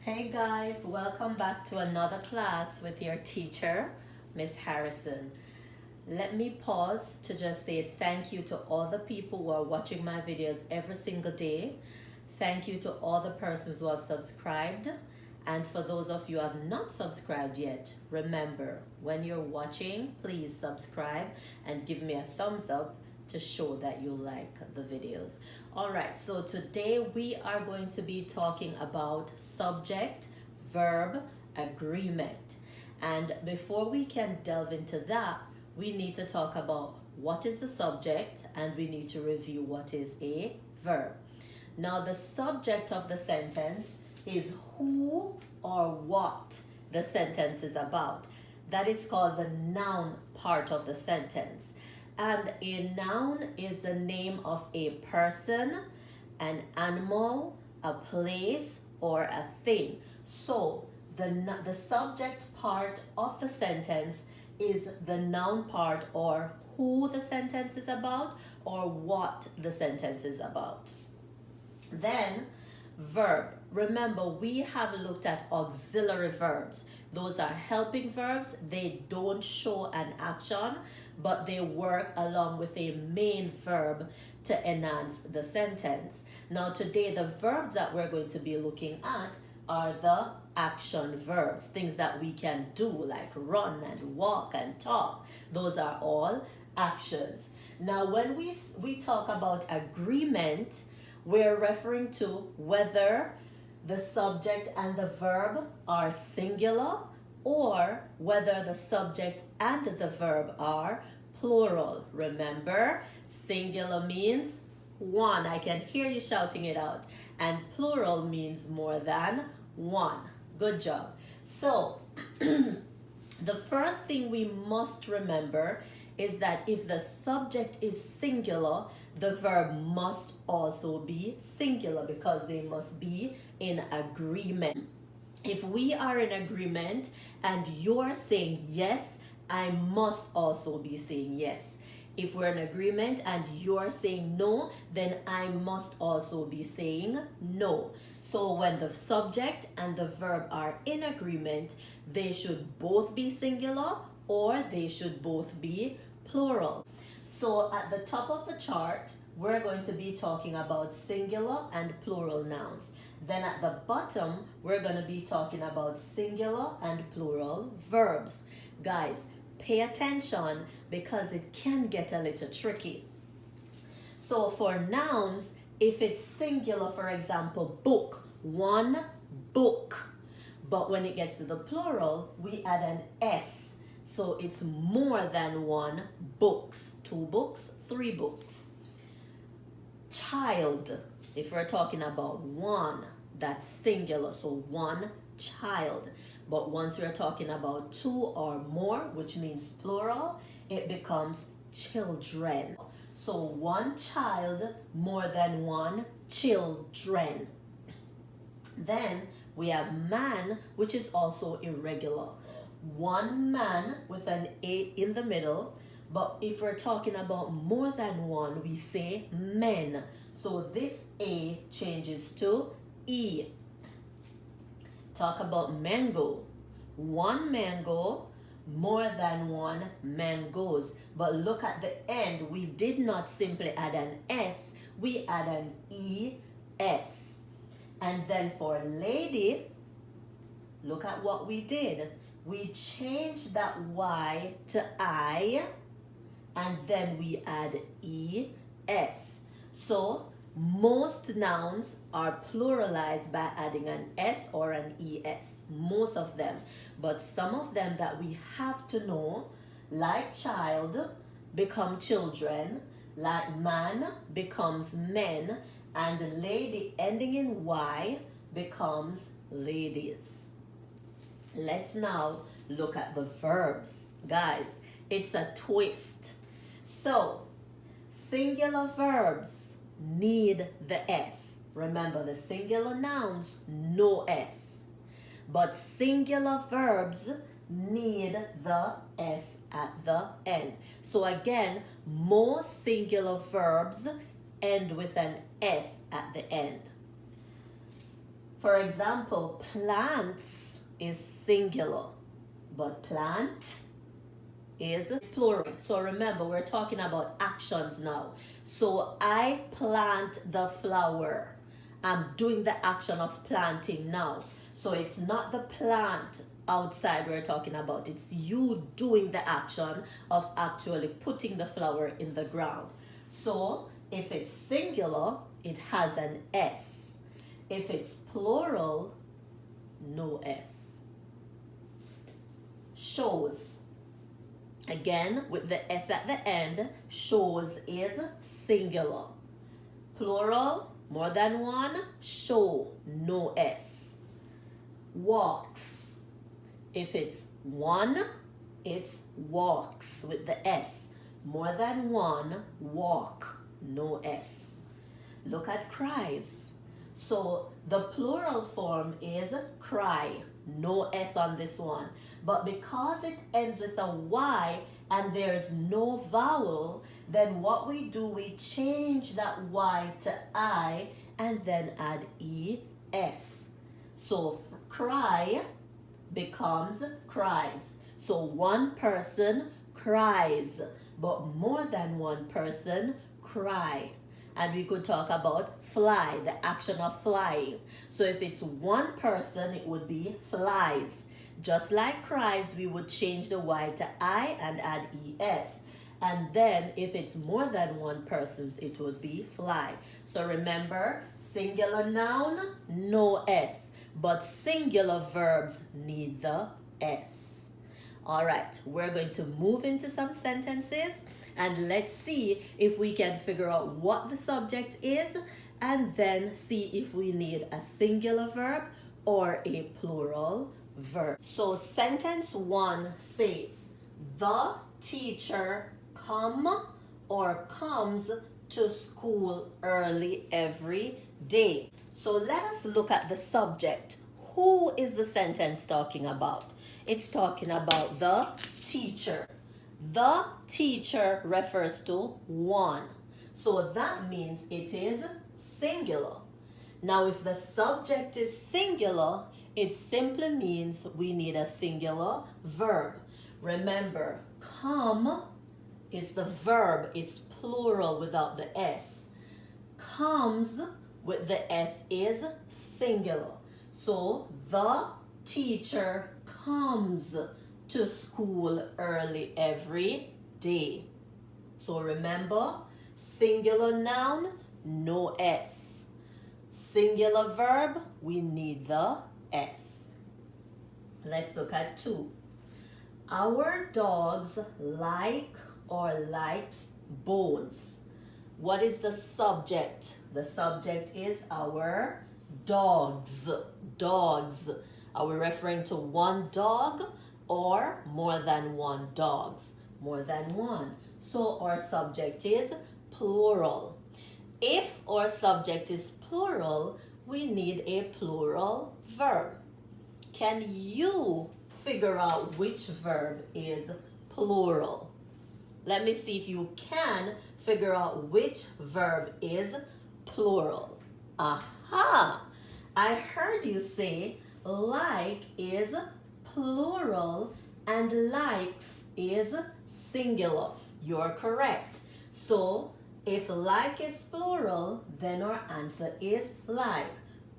Hey guys, welcome back to another class with your teacher, Miss Harrison. Let me pause to just say thank you to all the people who are watching my videos every single day. Thank you to all the persons who have subscribed. And for those of you who have not subscribed yet, remember, when you're watching, please subscribe and give me a thumbs up to show that you like the videos. All right, so today we are going to be talking about subject-verb agreement. And before we can delve into that, we need to talk about what is the subject and we need to review what is a verb. Now, the subject of the sentence is who or what the sentence is about. That is called the noun part of the sentence. And a noun is the name of a person, an animal, a place, or a thing. So the subject part of the sentence is the noun part, or who the sentence is about, or what the sentence is about. Then verb. Remember, we have looked at auxiliary verbs. Those are helping verbs. They don't show an action, but they work along with a main verb to enhance the sentence. Now today, the verbs that we're going to be looking at are the action verbs, things that we can do like run and walk and talk. Those are all actions. Now when we talk about agreement, we're referring to whether the subject and the verb are singular or whether the subject and the verb are plural. Remember, singular means one. I can hear you shouting it out. And plural means more than one. Good job. So, the first thing we must remember is that if the subject is singular, the verb must also be singular because they must be in agreement. If we are in agreement and you're saying yes, I must also be saying yes. If we're in agreement and you're saying no, then I must also be saying no. So when the subject and the verb are in agreement, they should both be singular or they should both be plural. So at the top of the chart, we're going to be talking about singular and plural nouns. Then at the bottom, we're going to be talking about singular and plural verbs. Guys, pay attention because it can get a little tricky. So for nouns, if it's singular, for example, book, one book. But when it gets to the plural, we add an S. So it's more than one books, 2 books, 3 books. Child, if we're talking about one, that's singular, so one child. But once we're talking about 2 or more, which means plural, it becomes children. So one child, more than one children. Then we have man, which is also irregular. One man with an A in the middle, but if we're talking about more than one, we say men. So this A changes to E. Talk about mango. One mango, more than one mangoes. But look at the end, we did not simply add an S, we add an ES. And then for lady, look at what we did. We changed that Y to I, and then we add ES. So most nouns are pluralized by adding an S or an ES, most of them. But some of them that we have to know, like child, become children, like man becomes men, and lady ending in Y becomes ladies. Let's now look at the verbs. Guys, it's a twist. So, singular verbs need the S. Remember, the singular nouns, no S. But singular verbs need the S at the end. So again, most singular verbs end with an S at the end. For example, plants is singular, but plant is plural. So remember, we're talking about actions now. So I plant the flower. I'm doing the action of planting now. So it's not the plant outside we're talking about. It's you doing the action of actually putting the flower in the ground. So if it's singular, it has an S. If it's plural, no S. Shows. Again, with the S at the end, shows is singular. Plural, more than one, show, no S. Walks. If it's one, it's walks with the S. More than one, walk, no S. Look at cries. So the plural form is cry, no S on this one. But because it ends with a Y and there's no vowel, then what we do, we change that Y to I and then add ES. So cry becomes cries. So one person cries, but more than one person cry. And we could talk about fly, the action of flying. So if it's one person, it would be flies. Just like cries, we would change the Y to I and add ES. And then if it's more than one person's, it would be fly. So remember, singular noun, no S. But singular verbs need the S. All right, we're going to move into some sentences. And let's see if we can figure out what the subject is and then see if we need a singular verb or a plural verb. So sentence 1 says, the teacher come or comes to school early every day. So let us look at the subject. Who is the sentence talking about? It's talking about the teacher. The teacher refers to one. So that means it is singular. Now if the subject is singular, it simply means we need a singular verb. Remember, come is the verb. It's plural without the S. Comes with the S is singular. So the teacher comes to school early every day. So remember, singular noun, no S. Singular verb, we need the S. Let's look at 2. Our dogs like or likes bones. What is the subject? The subject is our dogs. Dogs. Are we referring to one dog or more than one dogs? More than one. So our subject is plural. If our subject is plural, we need a plural verb. Can you figure out which verb is plural? Let me see if you can figure out which verb is plural. Aha! I heard you say like is plural and likes is singular. You're correct. So if like is plural, then our answer is like.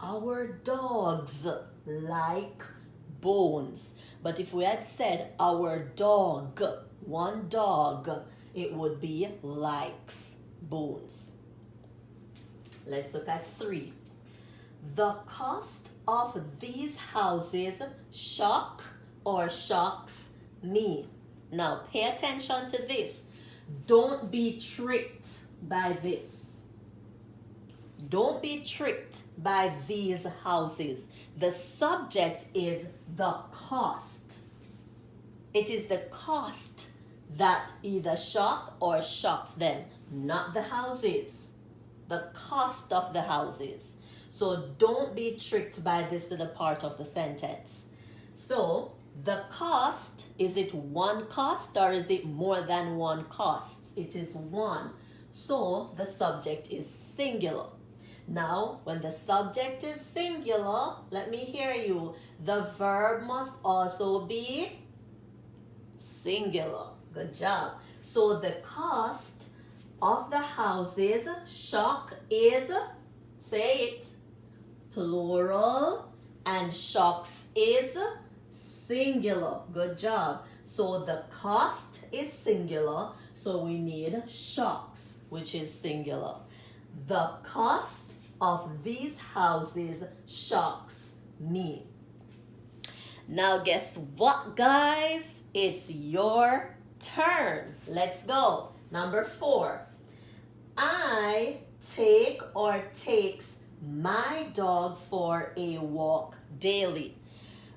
Our dogs like bones. But if we had said our dog, one dog, it would be likes bones. Let's look at 3. The cost of these houses shock or shocks me. Now pay attention to this. Don't be tricked by this. Don't be tricked by these houses. The subject is the cost. It is the cost that either shock or shocks them, not the houses. The cost of the houses. So don't be tricked by this little part of the sentence. So the cost, is it one cost or is it more than one cost? It is one. So the subject is singular. Now, when the subject is singular, let me hear you. The verb must also be singular. Good job. So the cost of the houses, shock is, say it, plural, and shocks is singular. Good job. So the cost is singular, so we need shocks, which is singular. The cost of these houses shocks me. Now guess what, guys? It's your turn. Let's go. Number 4. I take or takes my dog for a walk daily.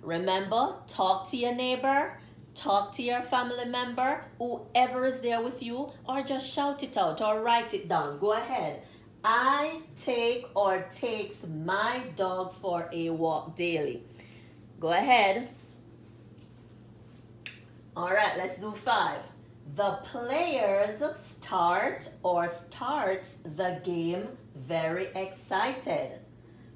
Remember, talk to your neighbor, talk to your family member, whoever is there with you, or just shout it out or write it down. Go ahead. I take or takes my dog for a walk daily. Go ahead. All right, let's do 5. The players start or starts the game very excited.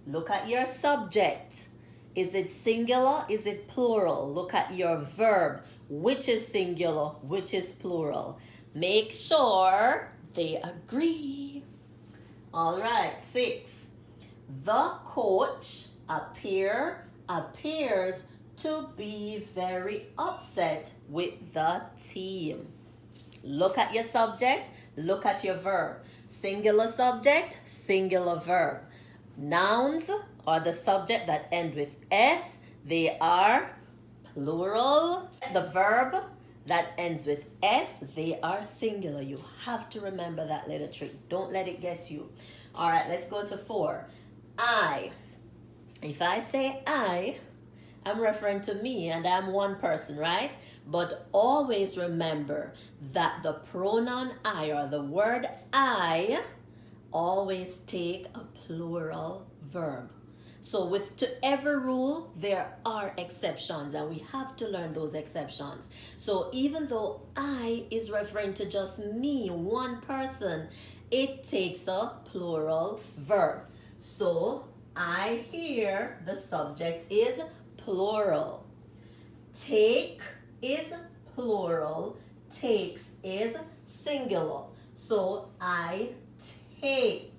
Look at your subject. Is it singular? Is it plural? Look at your verb. Which is singular? Which is plural? Make sure they agree. All right, 6. The coach appears to be very upset with the team. Look at your subject, look at your verb. Singular subject, singular verb. Nouns are the subject that end with S, they are plural. The verb that ends with S, they are singular. You have to remember that little trick. Don't let it get you. All right, let's go to 4. I. If I say I'm referring to me and I'm one person, right? But always remember that the pronoun I or the word I always take a plural verb. So to every rule, there are exceptions and we have to learn those exceptions. So even though I is referring to just me, one person, it takes a plural verb. So I here, the subject is plural. Take is plural. Takes is singular. So I take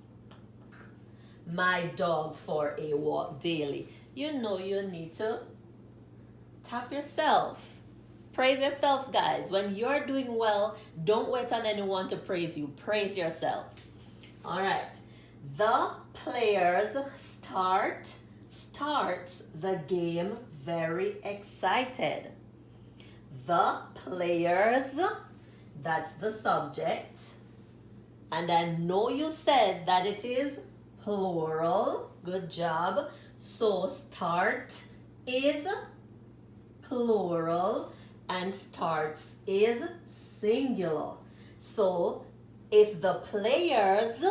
my dog for a walk daily. You know you need to tap yourself. Praise yourself, guys. When you're doing well, don't wait on anyone to praise you. Praise yourself. All right. The players starts the game very excited. The players, that's the subject. And I know you said that it is plural. Good job. So start is plural and starts is singular. So if the players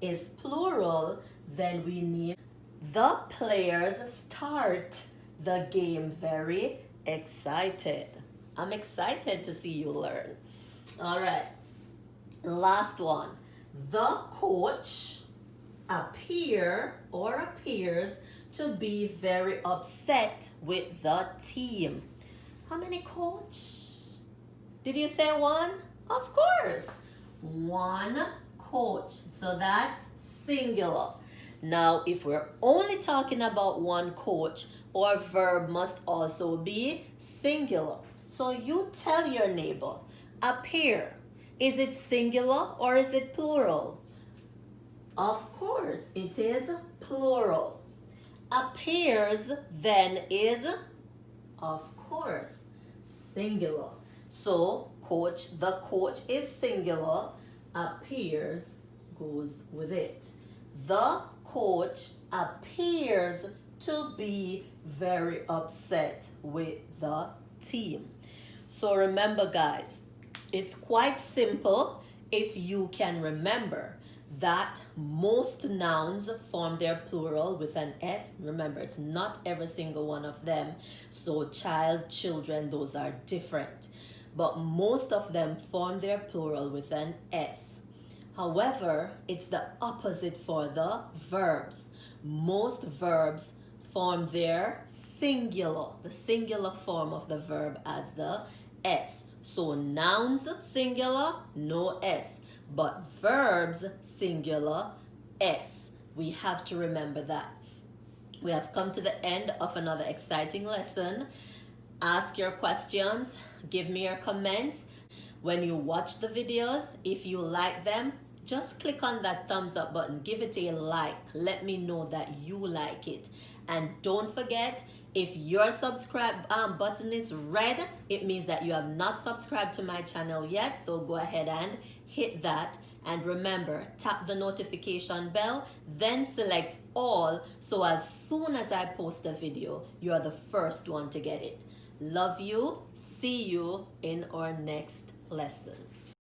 is plural, then we need the players start the game very excited. I'm excited to see you learn. All right. Last one. The coach appears to be very upset with the team. How many coach? Did you say one? Of course. One coach. So that's singular. Now, if we're only talking about one coach, our verb must also be singular. So you tell your neighbor, appear. Is it singular or is it plural? Of course, it is plural. Appears then is, of course, singular. So the coach is singular. Appears goes with it. The coach appears to be very upset with the team. So remember, guys, it's quite simple if you can remember that most nouns form their plural with an S. Remember, it's not every single one of them. So child, children, those are different. But most of them form their plural with an S. However, it's the opposite for the verbs. Most verbs form their singular, the singular form of the verb as the S. So nouns singular, no S. But verbs singular, S. We have to remember that. We have come to the end of another exciting lesson. Ask your questions, give me your comments. When you watch the videos, if you like them, just click on that thumbs up button, give it a like, let me know that you like it. And don't forget, if your subscribe button is red, it means that you have not subscribed to my channel yet, so go ahead and hit that. And remember, tap the notification bell, then select all, so as soon as I post a video, you are the first one to get it. Love you. See you in our next lesson.